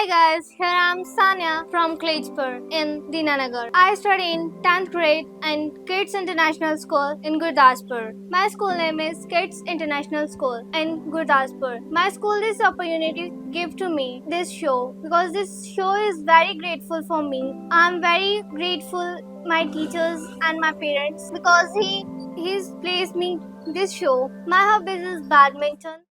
guys, here I am Sanya from Klejpur in Dinanagar. I study in 10th grade in Kids International School in Gurdaspur. My school name is Kids International School in Gurdaspur. My school this opportunity give to me this show because this show is very grateful for me. I'm very grateful my teachers and my parents because he's placed me this show. My hobbies is badminton.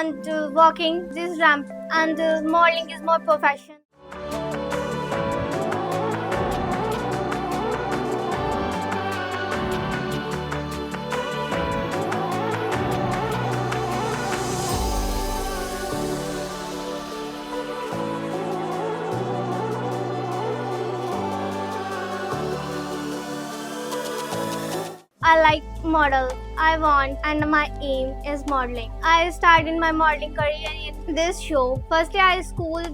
And walking this ramp and modeling is my profession. I like model. I want and my aim is modeling. I started my modeling career in this show. Firstly, I school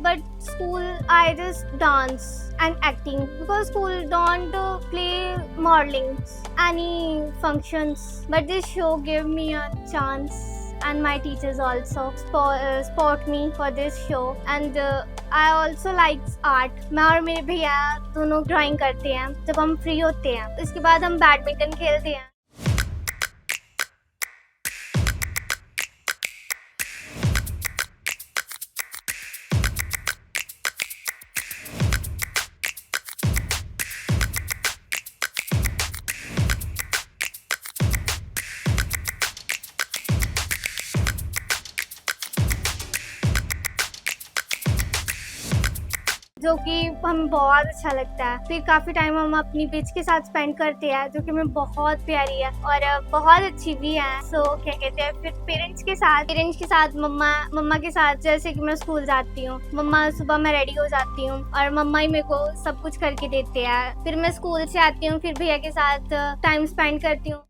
I just dance and acting because school don't play modeling any functions. But this show gave me a chance. And my teachers also support me for this show. And I also like art. मैं और मेरे भैया दोनों drawing करते हैं जब हम free होते हैं. इसके बाद हम बैडमिंटन खेलते हैं. जो कि हमें बहुत अच्छा लगता है. फिर काफी टाइम हम अपनी बिच के साथ स्पेंड करते हैं जो कि हमें बहुत प्यारी है और बहुत अच्छी भी है. सो क्या कहते हैं, फिर पेरेंट्स के साथ मम्मा के साथ जैसे कि मैं स्कूल जाती हूँ. मम्मा सुबह मैं रेडी हो जाती हूँ और मम्मा ही मेरे को सब कुछ करके देते हैं. फिर मैं स्कूल से आती हूँ, फिर भैया के साथ टाइम स्पेंड करती हूँ.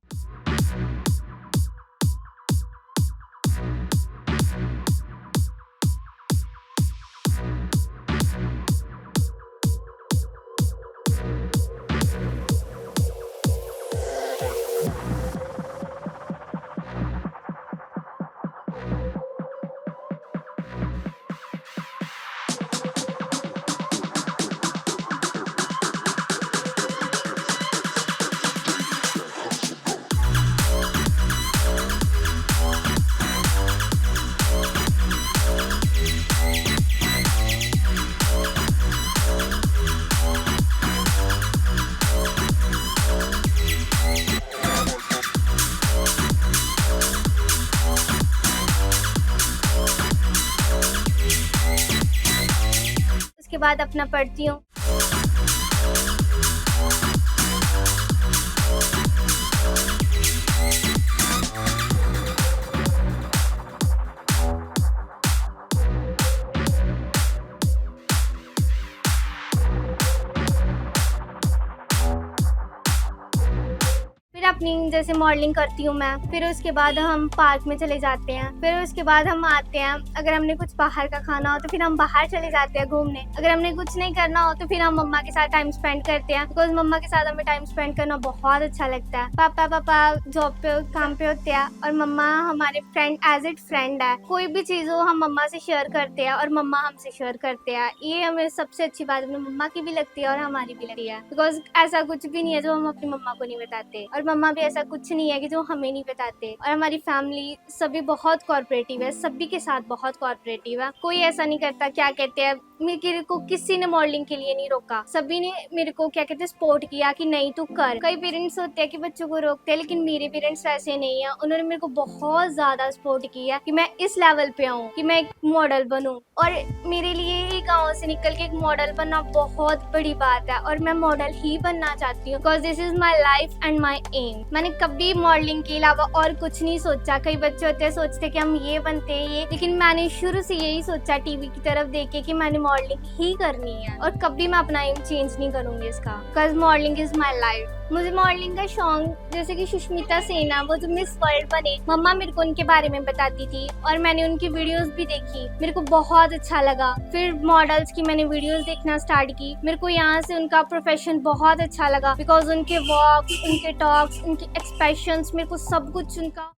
उसके बाद अपना पढ़ती हूँ. अपनी जैसे मॉडलिंग करती हूँ मैं. फिर उसके बाद हम पार्क में चले जाते हैं. फिर उसके बाद हम आते हैं. अगर हमने कुछ बाहर का खाना हो तो फिर हम बाहर चले जाते हैं घूमने. अगर हमने कुछ नहीं करना हो तो फिर हम मम्मा के साथ टाइम स्पेंड करते हैं बिकॉज मम्मा के साथ हमें टाइम स्पेंड करना बहुत अच्छा लगता है. पापा जॉब पे काम पे होते हैं और मम्मा हमारे फ्रेंड एज इट फ्रेंड है. कोई भी चीज हो हम मम्मा से शेयर करते हैं और मम्मा हमसे शेयर करते हैं. ये हमें सबसे अच्छी बात अपनी मम्मा की भी लगती है और हमारी भी लगती है बिकॉज ऐसा कुछ भी नहीं है जो हम अपनी मम्मा को नहीं बताते और मम्मा भी ऐसा कुछ नहीं है कि जो हमें नहीं बताते. और हमारी फैमिली सभी बहुत कोऑपरेटिव है. सभी के साथ बहुत कोऑपरेटिव है. कोई ऐसा नहीं करता क्या कहते हैं. मेरे को किसी ने मॉडलिंग के लिए नहीं रोका. सभी ने मेरे को क्या कहते हैं सपोर्ट किया कि नहीं तू कर. कई पेरेंट्स होते हैं कि बच्चों को रोकते हैं लेकिन मेरे पेरेंट्स ऐसे नहीं है. उन्होंने मेरे को बहुत ज्यादा सपोर्ट किया कि मैं इस लेवल पे आऊँ कि मैं एक मॉडल बनूं. और मेरे लिए ही गाँव से निकल के एक मॉडल बनना बहुत बड़ी बात है और मैं मॉडल ही बनना चाहती हूँ because this is my life and my aim. मैंने कभी मॉडलिंग के अलावा और कुछ नहीं सोचा. कई बच्चे होते हैं सोचते कि हम ये बनते हैं ये, लेकिन मैंने शुरू से यही सोचा टीवी की तरफ देख के कि मैंने मॉडलिंग ही करनी है और कभी मैं अपना एम चेंज नहीं करूंगी इसका because modelling is my life. मुझे मॉडलिंग का शौक, जैसे कि सुष्मिता सेन वो जो मिस वर्ल्ड बने, मम्मा मेरे को उनके बारे में बताती थी और मैंने उनकी वीडियोस भी देखी, मेरे को बहुत अच्छा लगा। फिर मॉडल्स की मैंने वीडियोस देखना स्टार्ट की, मेरे को यहाँ से उनका प्रोफेशन बहुत अच्छा लगा, बिकॉज उनके वॉक, उनके टॉक्स, उनके एक्सप्रेशंस, मेरे को सब कुछ उनका।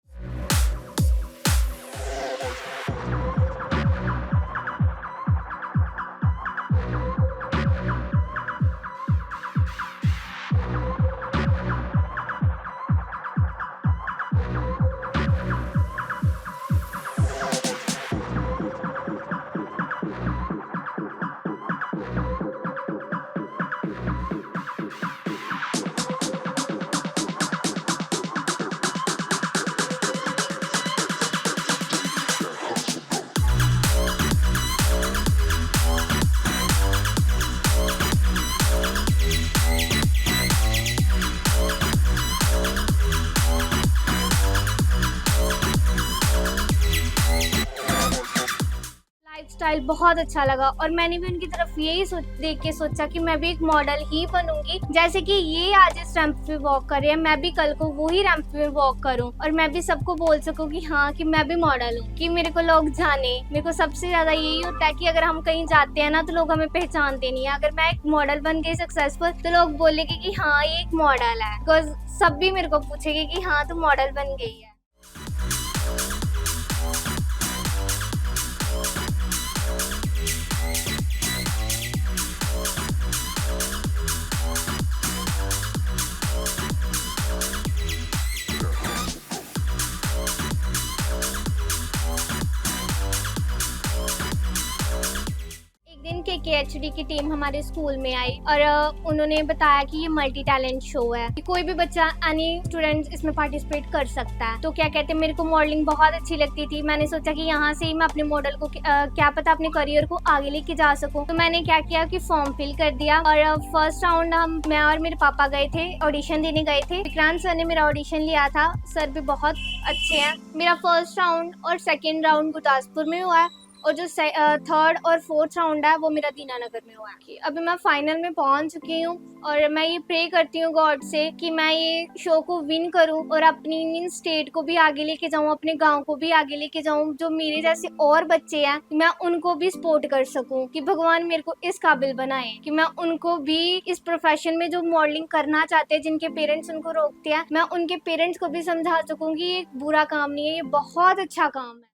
स्टाइल बहुत अच्छा लगा और मैंने भी उनकी तरफ यही देख के सोचा कि मैं भी एक मॉडल ही बनूंगी, जैसे कि ये आज इस रैंप पे वॉक कर रहे हैं, मैं भी कल को वही रैंप पे वॉक करूं और मैं भी सबको बोल सकूं कि हाँ कि मैं भी मॉडल हूँ, कि मेरे को लोग जाने। मेरे को सबसे ज्यादा यही होता है कि अगर हम कहीं जाते हैं ना तो लोग हमें पहचानते नहीं है। अगर मैं एक मॉडल बन गई सक्सेसफुल तो लोग बोलेंगे कि हाँ ये एक मॉडल है, बिकॉज सब भी मेरे को पूछेंगे कि हाँ तू मॉडल बन गई है। KKHD की टीम हमारे स्कूल में आई और उन्होंने बताया कि ये मल्टी टैलेंट शो है, कि कोई भी बच्चा, एनी स्टूडेंट इसमें पार्टिसिपेट कर सकता है। तो क्या कहते हैं, मेरे को मॉडलिंग बहुत अच्छी लगती थी, मैंने सोचा कि यहाँ से ही मैं अपने मॉडल को क्या पता अपने करियर को आगे लेके जा सकूं। तो मैंने क्या किया कि फॉर्म फिल कर दिया और फर्स्ट राउंड मैं और मेरे पापा गए थे, ऑडिशन देने गए थे। विक्रांत सर ने मेरा ऑडिशन लिया था, सर भी बहुत अच्छे हैं। मेरा फर्स्ट राउंड और सेकेंड राउंड गुरदासपुर में हुआ और जो थर्ड और फोर्थ राउंड है वो मेरा दीनानगर में हुआ है। अभी मैं फाइनल में पहुंच चुकी हूँ और मैं ये प्रे करती हूँ गॉड से कि मैं ये शो को विन करूँ और अपनी स्टेट को भी आगे लेके जाऊँ, अपने गांव को भी आगे लेके जाऊँ। जो मेरे जैसे और बच्चे हैं मैं उनको भी सपोर्ट कर सकूँ, कि भगवान मेरे को इस काबिल बनाए कि मैं उनको भी इस प्रोफेशन में जो मॉडलिंग करना चाहते हैं, जिनके पेरेंट्स उनको रोकते हैं, मैं उनके पेरेंट्स को भी समझा सकूँ कि ये बुरा काम नहीं है, ये बहुत अच्छा काम है।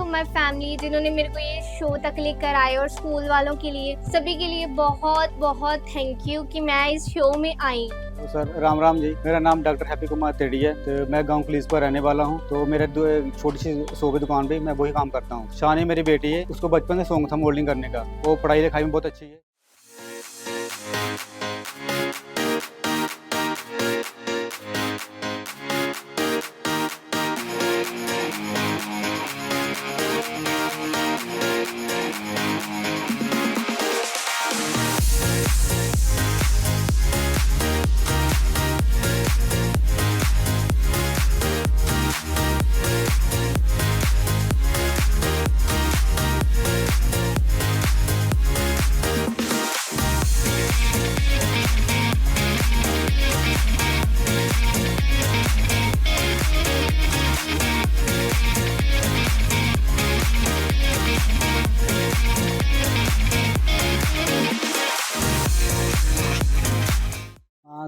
माय फैमिली जिन्होंने मेरे को ये शो तक लेकर आए, और स्कूल वालों के लिए, सभी के लिए बहुत बहुत थैंक यू कि मैं इस शो में आई। तो सर राम राम जी, मेरा नाम डॉक्टर हैप्पी कुमार तेड़ी है। तो मैं गांव पुलिस पर रहने वाला हूं। तो मेरे छोटी सी शो की दुकान पे मैं वही काम करता हूं। शानी मेरी बेटी है, उसको बचपन से शौक था मॉडलिंग करने का। वो पढ़ाई लिखाई में बहुत अच्छी है।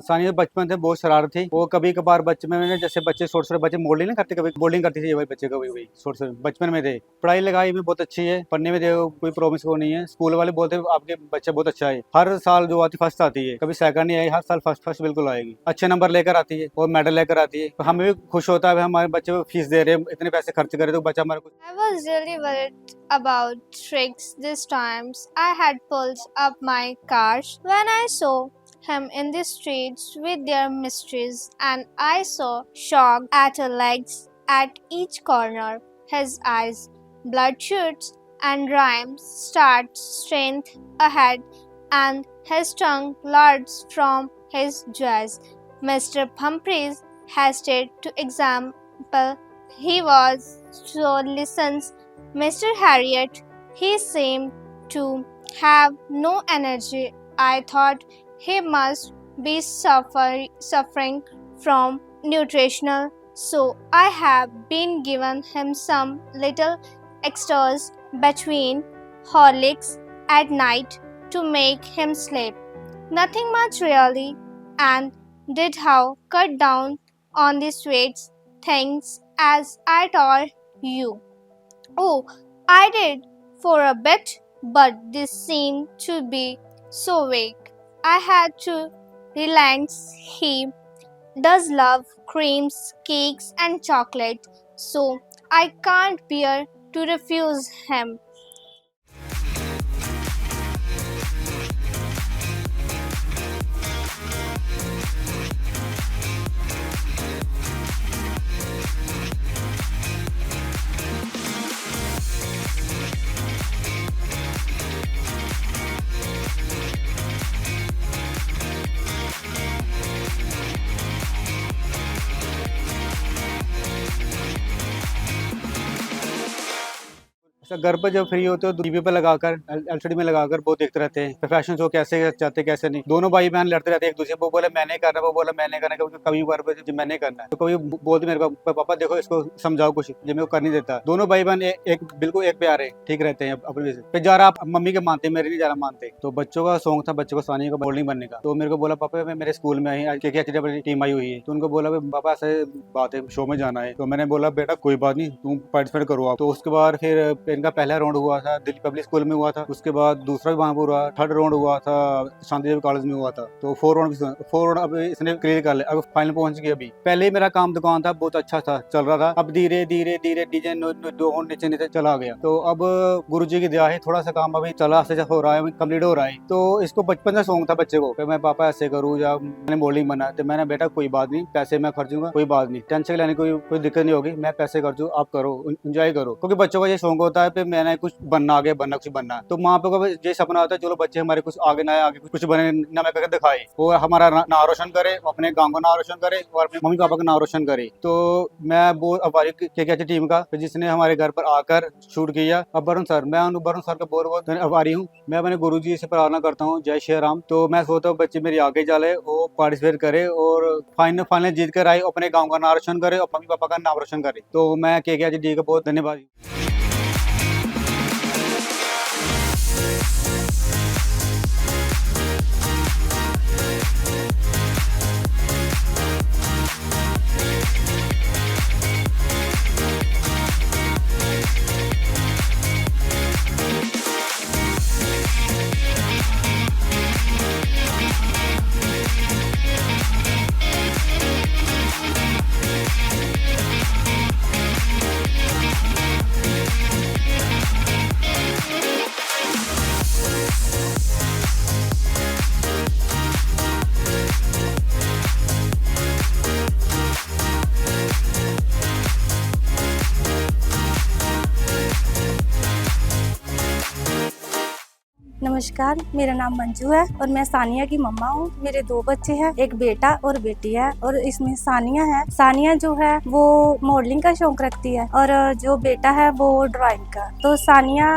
सानिया बचपन से बहुत शरारत थी। वो कभी कभार बच्चे में जैसे बच्चे छोटे छोटे बच्चे मॉडलिंग नहीं करते, कभी बॉलिंग करती थी, वही बच्चे कभी छोटे छोटे बचपन में थे। पढ़ाई लिखाई में बहुत अच्छी है, पढ़ने में देखो कोई प्रॉब्लम को नहीं है। स्कूल वाले बोलते हैं आपके बच्चा बहुत अच्छा है, हर साल जो आती फर्स्ट आती है, कभी सेकंड नहीं आई, हर साल फर्स्ट बिल्कुल आएगी। अच्छे नंबर लेकर आती है और मेडल लेकर आती है। तो हमें भी खुश होता है हमारे बच्चे को फीस दे रहे हैं, इतने पैसे खर्च करे तो बच्चा हमारा कुछ। I was really worried about tricks this times. I had pulled up my cards when I saw him in the streets with their mysteries, and I saw shocked at her legs at each corner. His eyes, bloodshot and rhymes start strength ahead, and his tongue lords from his jaws. Mr. Humphreys hasted to example. He was so listens. Mr. Harriet, he seemed to have no energy. I thought he must be suffering from nutritional, so I have been given him some little extras between Horlicks at night to make him sleep. Nothing much really, and did have cut down on the sweets things as I told you. Oh, I did for a bit, but this seemed to be so vague. I had to relent. He does love creams, cakes, and chocolate, so I can't bear to refuse him. घर पर जब free होते हो तो TV पे लगाकर LCD में लगाकर वो देखते रहते हैं फैशन शो कैसे चाहते कैसे नहीं। दोनों भाई बहन लड़ते रहते हैं एक दूसरे, वो बोले मैंने करना, वो बोला मैंने करना, कभी बार मैंने करना है तो कभी बोलते मेरे को पापा देखो इसको समझाओ कुछ, जो मेरे को कर नहीं देता। दोनों भाई बहन एक बिल्कुल एक प्यारे ठीक रहते हैं अपने से। फिर जा रहा आप मम्मी के मानते, मेरे नहीं जा रहा मानते। तो बच्चों का शौक था बच्चों को सानिया को बॉलिंग बनने का, तो मेरे को बोला पापा मैं मेरे स्कूल में आई टीम आई हुई है। तो उनको बोला पापा ऐसे बात है शो में जाना है। तो मैंने बोला बेटा कोई बात नहीं तुम पार्टिसिपेट करो आप। तो उसके बाद फिर इनका पहला राउंड हुआ था दिल्ली पब्लिक स्कूल में हुआ था, उसके बाद दूसरा भी वहाँ पर हुआ, थर्ड राउंड हुआ था शांति देवी कॉलेज में हुआ था। तो 4 राउंड अब इसने क्लियर कर लिया, अब फाइनल पहुंच गया। अभी पहले ही मेरा काम दुकान था बहुत अच्छा था चल रहा था, अब धीरे धीरे धीरे डीजे नीचे नीचे चला गया। तो अब गुरुजी की दया है थोड़ा सा काम अभी चला से हो रहा है, कम्प्लीट हो रहा है। तो इसको बचपन से शौक था बच्चे को, मैं पापा ऐसे करूँ या मैंने बॉलिंग बना। तो मैंने बेटा कोई बात नहीं पैसे मैं खर्चूंगा, कोई बात नहीं टेंशन लेने कोई दिक्कत नहीं होगी, मैं पैसे खर्चू आप करो एंजॉय करो। क्योंकि बच्चों का ये शौक होता है मैंने कुछ बनना आगे बनना कुछ बनना। तो माँ पे को ये सपना होता है चलो बच्चे हमारे कुछ आगे ना आगे कुछ बने ना मैं करके दिखाए, वो हमारा नाम रोशन करे, अपने गांव का नाम रोशन करे और अपने मम्मी पापा का नाम रोशन करे। तो मैं वो आभारी KKH टीम का जिसने हमारे घर पर आकर शूट किया। अब वरुण सर, मैं वरुण सर का बहुत आभारी हूँ। मैं अपने गुरु जी से प्रार्थना करता हूँ जय श्री राम। तो मैं सोचता हूँ बच्चे मेरे आगे चले, वो पार्टिसिपेट करे और फाइनल जीत कर आए, अपने गाँव का नाम रोशन करे और मम्मी पापा का नाम रोशन करे। तो मैं KKH टीम का बहुत धन्यवाद। नमस्कार, मेरा नाम मंजू है और मैं सानिया की मम्मा हूँ। मेरे 2 बच्चे हैं, एक बेटा और बेटी है और इसमें सानिया है। सानिया जो है वो मॉडलिंग का शौक रखती है और जो बेटा है वो ड्राइंग का। तो सानिया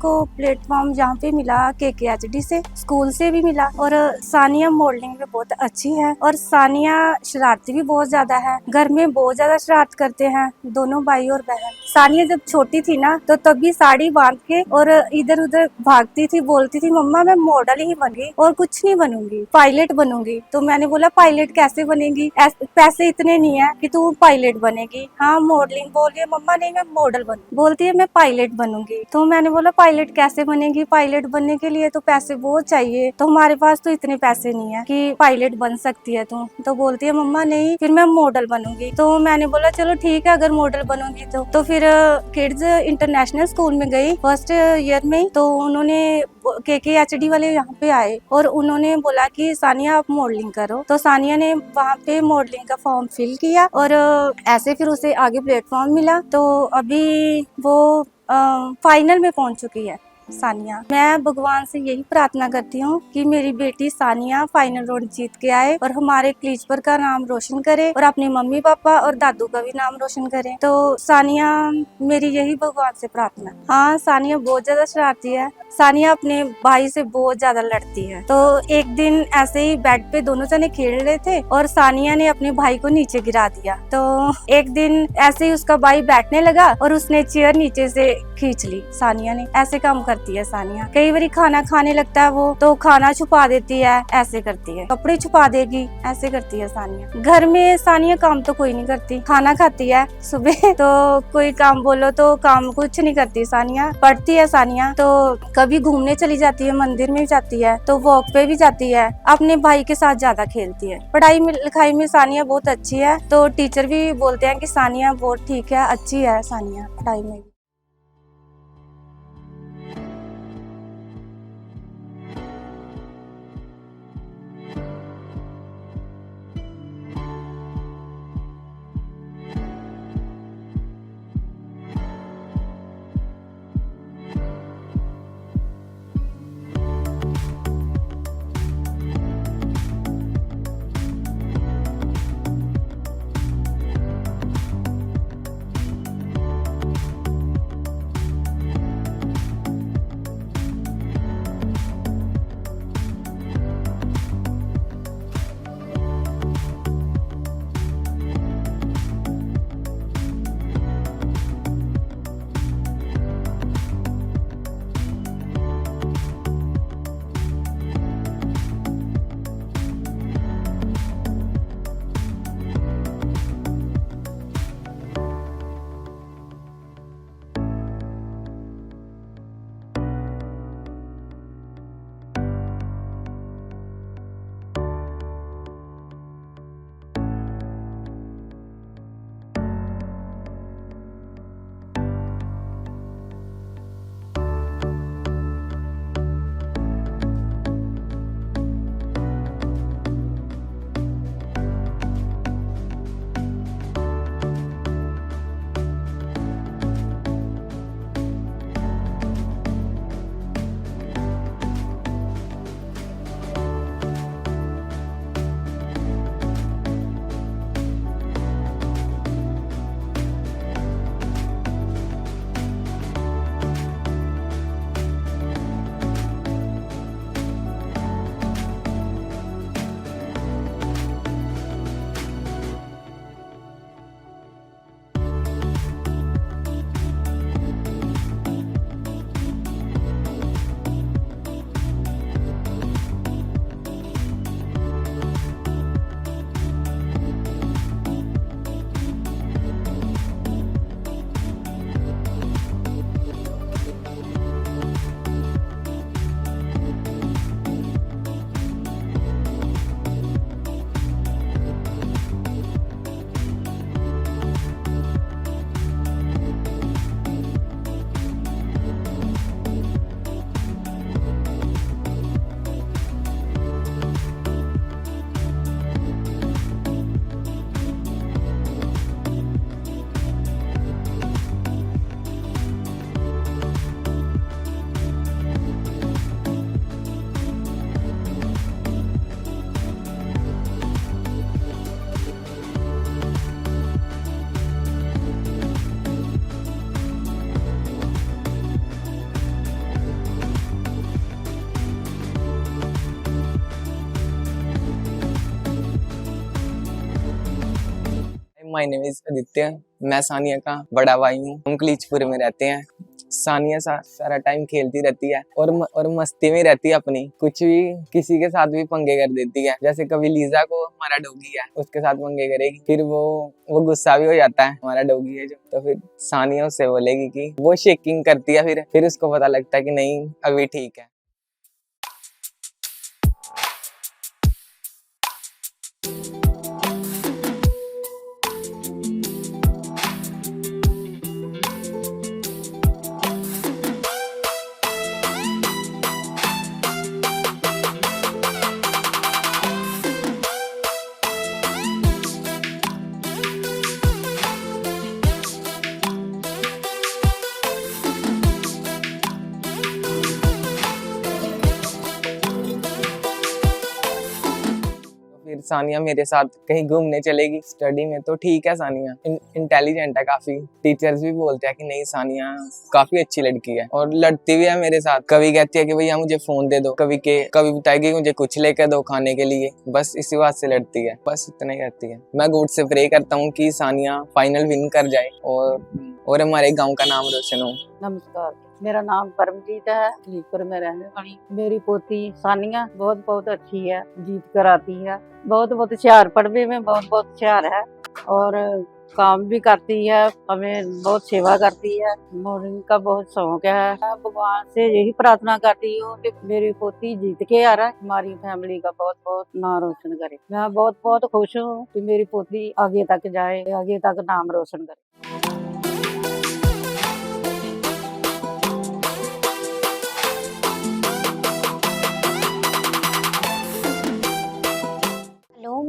को प्लेटफॉर्म जहाँ पे मिला KKHD से, स्कूल से भी मिला और सानिया मॉडलिंग में बहुत अच्छी है। और सानिया शरारती भी बहुत ज्यादा है, घर में बहुत ज्यादा शरारत करते हैं दोनों भाई और बहन। सानिया जब छोटी थी ना तो तभी साड़ी बांध के और इधर उधर भागती थी, बोलती थी मम्मा मैं मॉडल ही बनूंगी और कुछ नहीं बनूंगी, पायलट बनूंगी। तो मैंने बोला पायलट कैसे बनेगी, पैसे इतने नहीं है कि तू पायलट बनेगी। हाँ मॉडलिंग बोल रही है मम्मा, नहीं मैं मॉडल बनूंगी, बोलती है मैं पायलट बनूंगी। तो मैंने बोला पायलट कैसे बनेगी, पायलट बनने के लिए तो पैसे बहुत चाहिए, तो हमारे पास तो इतने पैसे नहीं है कि पायलट बन सकती है तू। तो बोलती है मम्मा नहीं फिर मैं मॉडल बनूंगी। तो मैंने बोला चलो ठीक है अगर मॉडल बनूंगी तो फिर किड्स इंटरनेशनल स्कूल में गई फर्स्ट ईयर में। तो उन्होंने KKHD वाले यहाँ पे आए और उन्होंने बोला कि सानिया आप मॉडलिंग करो, तो सानिया ने वहाँ पे मॉडलिंग का फॉर्म फिल किया और ऐसे फिर उसे आगे प्लेटफॉर्म मिला, तो अभी वो फाइनल में पहुँच चुकी है सानिया। मैं भगवान से यही प्रार्थना करती हूँ कि मेरी बेटी सानिया फाइनल राउंड जीत के आए और हमारे क्लीचपर का नाम रोशन करे और अपनी मम्मी पापा और दादू का भी नाम रोशन करे। तो सानिया, मेरी यही भगवान से प्रार्थना। हाँ, सानिया बहुत ज्यादा शरारती है। सानिया अपने भाई से बहुत ज्यादा लड़ती है। तो एक दिन ऐसे ही बेड पे दोनों जने खेल रहे थे और सानिया ने अपने भाई को नीचे गिरा दिया। तो एक दिन ऐसे ही उसका भाई बैठने लगा और उसने चेयर नीचे से खींच ली। सानिया ने ऐसे काम करती है सानिया। कई बार खाना खाने लगता है वो, तो खाना छुपा देती है, ऐसे करती है। कपड़े छुपा देगी, ऐसे करती है सानिया। घर में सानिया काम तो कोई नहीं करती, खाना खाती है सुबह तो कोई काम बोलो तो काम कुछ नहीं करती सानिया। पढ़ती है सानिया, तो कभी घूमने चली जाती है, मंदिर में जाती है, तो वॉक पे भी जाती है। अपने भाई के साथ ज्यादा खेलती है। पढ़ाई में लिखाई में सानिया बहुत अच्छी है, तो टीचर भी बोलते हैं कि सानिया बहुत ठीक है, अच्छी है सानिया पढ़ाई में। My name is Aditya. मैं सानिया का बड़ा भाई हूँ। हम क्लीचपुर में रहते हैं। सानिया सारा टाइम खेलती रहती है और मस्ती में रहती है अपनी। कुछ भी किसी के साथ भी पंगे कर देती है। जैसे कभी लीजा को, हमारा डॉगी है, उसके साथ पंगे करेगी, फिर वो गुस्सा भी हो जाता है, हमारा डॉगी है जो, तो फिर सानिया उससे बोलेगी कि वो शेकिंग करती है। फिर उसको पता लगता है कि नहीं अभी ठीक है। फिर सानिया मेरे साथ कहीं घूमने चलेगी। स्टडी में तो ठीक है सानिया, इंटेलिजेंट है काफी। टीचर्स भी बोलते हैं कि नहीं सानिया काफी अच्छी लड़की है, और लड़ती भी है मेरे साथ। कभी कहती है कि भैया मुझे फोन दे दो, कभी बताएगी मुझे कुछ लेकर दो खाने के लिए। बस इसी बात से लड़ती है, बस इतना ही करती है। मैं गॉड से प्रे करता हूँ कि सानिया फाइनल विन कर जाए और हमारे गाँव का नाम रोशन हो। नमस्कार, मेरा नाम परमजीत है, खलीफपुर में रहने वाली। मेरी पोती सानिया बहुत अच्छी है, जीत कर आती है। बहुत होशियार, पढ़ने में बहुत होशियार है और काम भी करती है, हमें बहुत सेवा करती है। मॉडलिंग का बहुत शौक है। मैं भगवान से यही प्रार्थना करती हूँ कि मेरी पोती जीत के आ रहा है, हमारी फैमिली का बहुत नाम रोशन करे। मैं बहुत खुश हूँ कि मेरी पोती आगे तक जाए, आगे तक नाम रोशन करे।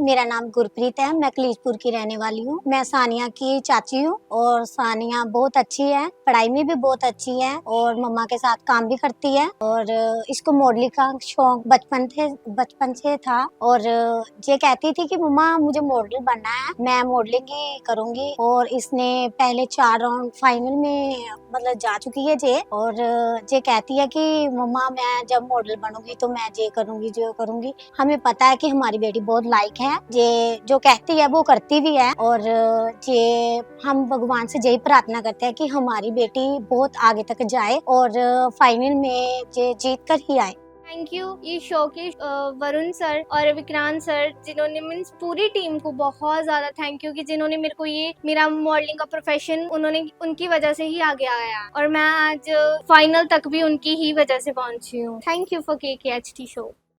मेरा नाम गुरप्रीत है, मैं कलीजपुर की रहने वाली हूँ। मैं सानिया की चाची हूँ और सानिया बहुत अच्छी है, पढ़ाई में भी बहुत अच्छी है और मम्मा के साथ काम भी करती है। और इसको मॉडलिंग का शौक बचपन से था और ये कहती थी कि मम्मा मुझे मॉडल बनना है, मैं मॉडलिंग ही करूँगी। और इसने पहले 4 राउंड फाइनल में मतलब जा चुकी है जे, और ये कहती है कि मम्मा मैं जब मॉडल बनूंगी तो मैं ये करूँगी जो करूँगी। हमें पता है कि हमारी बेटी बहुत लायक है, ये जो कहती है वो करती भी है। और ये हम भगवान से यही प्रार्थना करते हैं कि हमारी बेटी बहुत आगे तक जाए और फाइनल में ये जीत कर ही आए। थैंक यू ये शो के वरुण सर और विक्रांत सर, जिन्होंने मीन्स पूरी टीम को बहुत ज़्यादा थैंक यू कि जिन्होंने मेरे को ये मेरा मॉडलिंग का प्रोफेशन उन्होंने उनकी वजह से ही आगे आया और मैं आज फाइनल तक भी उनकी ही वजह से पहुंची हूँ। Thank you for KKHT show.